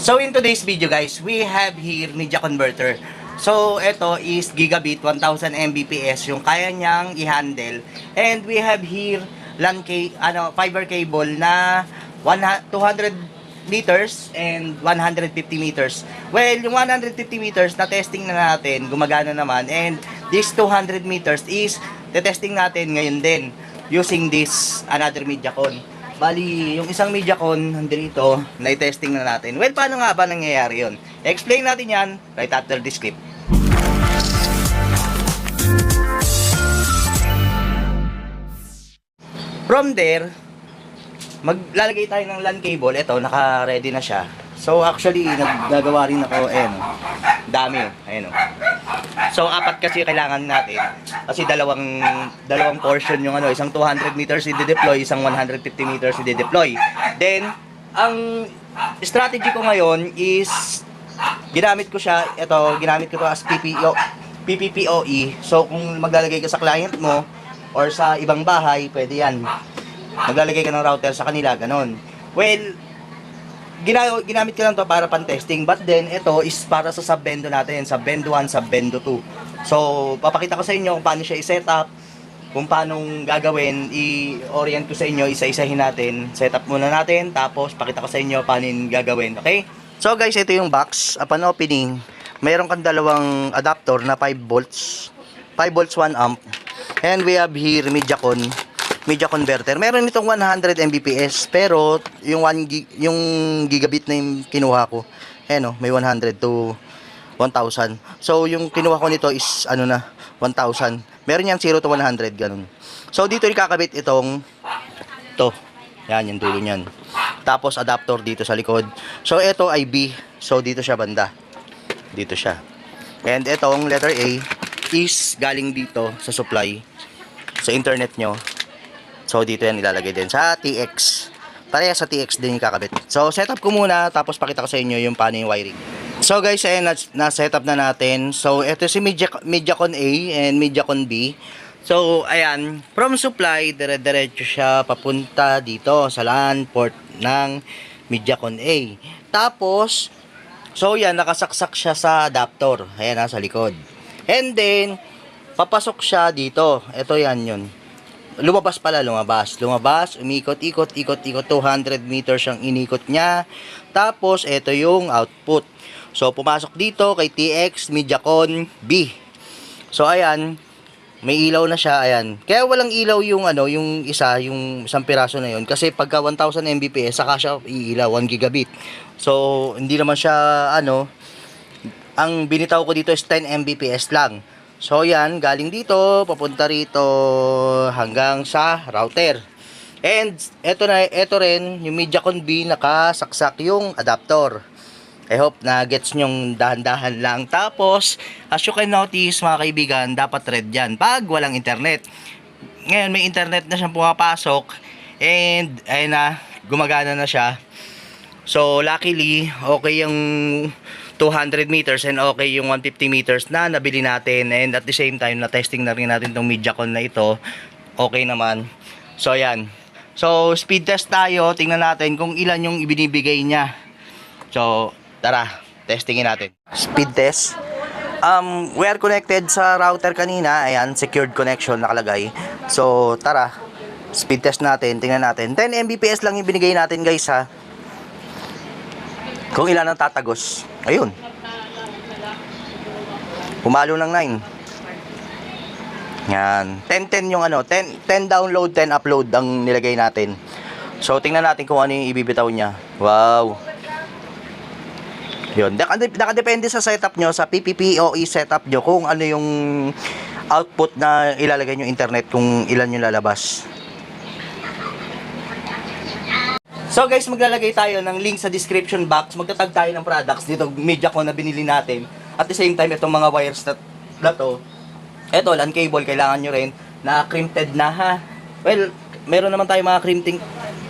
So in today's video guys, we have here media converter. So ito is gigabit 1000 Mbps yung kaya niyang i-handle. And we have here fiber cable na 200 meters and 150 meters. Well, yung 150 meters na testing na natin, gumagana naman. And this 200 meters is testing natin ngayon din using this another MediaCon. Bali, yung isang MediaCon nandito, na-testing na natin. Well, paano nga ba nangyayari yun? Explain natin yan right after this clip. From there, maglalagay tayo ng LAN cable. Ito, naka-ready na siya. So, actually, naggagawa rin ako, dami, ayan o. So, apat kasi kailangan natin. Kasi dalawang portion yung isang 200 meters i-deploy, isang 150 meters i-deploy. Then, ang strategy ko ngayon is, ginamit ko to as PPPoE. So, kung maglalagay ka sa client mo, or sa ibang bahay, pwede yan. Maglalagay ka ng router sa kanila, ganon. Well, ginamit ko lang to para pan-testing, but then ito is para sa sub-bendo natin, sub-bendo 1, sub-bendo 2. So, papakita ko sa inyo kung paano siya i-set up, kung paano gagawin, i-orient ko sa inyo, isa-isahin natin. Set up muna natin, tapos pakita ko sa inyo paano gagawin, okay? So guys, ito yung box. Upon opening, mayroon kang dalawang adapter na 5 volts. 5 volts 1 amp. And we have here media converter. Meron itong 100 Mbps, pero yung yung gigabit na yung kinuha ko, may 100 to 1000. So yung kinuha ko nito is 1000. Meron yan 0 to 100 ganun. So dito ikakabit yan yung dulo niyan. Tapos adapter dito sa likod. So ito ay B. So dito siya banda. Dito siya. And itong letter A is galing dito sa supply sa internet nyo. So dito yan ilalagay din sa TX. Pareha sa TX din ikakabit. So setup ko muna, tapos pakita ko sa inyo yung paano yung wiring. So guys, ayan, na-setup na natin. So ito si MediaCon A and MediaCon B. So ayan, from supply, dire-diretso siya papunta dito sa LAN port ng MediaCon A. Tapos, so yan, nakasaksak siya sa adapter. Ayan, sa likod. And then, papasok siya dito. Ito yan yun. Lumabas, umikot, ikot, 200 meters ang inikot niya. Tapos, ito yung output. So, pumasok dito kay TX MediaCon B. So, ayan, may ilaw na siya, ayan. Kaya walang ilaw yung yung isang piraso na yun. Kasi pagka 1000 Mbps, saka siya iilaw, 1 gigabit. So, hindi naman siya, ang binitaw ko dito is 10 Mbps lang. So, yan, galing dito, papunta rito, hanggang sa router. And, ito rin, yung MediaCon B, nakasaksak yung adapter. I hope na gets nyong dahan-dahan lang. Tapos, as you can notice, mga kaibigan, dapat red yan pag walang internet. Ngayon, may internet na siyang pumapasok. And, ayun na, gumagana na siya. So, luckily, okay yung 200 meters and okay yung 150 meters na nabili natin. And at the same time, na-testing na rin natin itong MediaCon na ito. Okay naman. So, yan. So, speed test tayo. Tingnan natin kung ilan yung ibinibigay niya. So, tara, testingin natin. Speed test. We are connected sa router kanina. Ayan, secured connection nakalagay. So, tara. Speed test natin. Tingnan natin. 10 Mbps lang yung binigay natin, guys, ha. Kung ilan ang tatagos. Ayun. Pumalo ng 9. Yan. 10 yung 10 download, 10 upload ang nilagay natin. So, tingnan natin kung ano yung ibibitaw niya. Wow. Yun. Nakadepende sa setup nyo, sa PPPoE setup nyo, kung ano yung output na ilalagay nyo internet, kung ilan yung lalabas. So guys, maglalagay tayo ng link sa description box. Magtatag tayo ng products dito, MediaCon na binili natin. At the same time, itong mga wires na to. Ito, LAN cable, kailangan nyo rin na crimped na, ha. Well, meron naman tayo mga crimping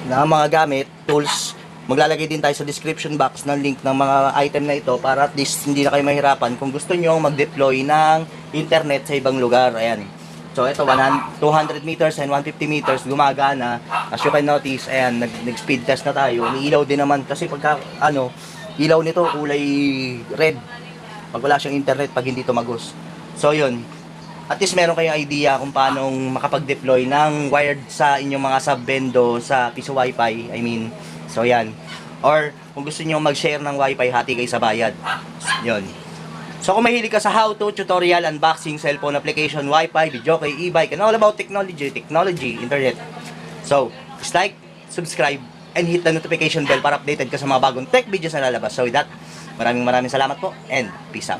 na mga gamit, tools. Maglalagay din tayo sa description box ng link ng mga item na ito para at least hindi na kayo mahirapan kung gusto nyo mag-deploy ng internet sa ibang lugar. Ayan. So ito 200 meters and 150 meters gumagana. As you can notice, ayan, nag-speed test na tayo. Umiilaw din naman kasi pagka ilaw nito kulay red. Pag wala siyang internet, pag hindi tumagos. So yun, at least meron kayong idea kung paano makapag-deploy ng wired sa inyong mga sub-bendo sa piso wifi. I mean, so yan. Or kung gusto niyo mag-share ng wifi, hati kayo sa bayad. Yun. So kung mahilig ka sa how-to, tutorial, unboxing, cellphone application, wifi, video kay e-bike, and all about technology, internet. So, just like, subscribe, and hit the notification bell para updated ka sa mga bagong tech videos na lalabas. So with that, maraming salamat po, and peace out.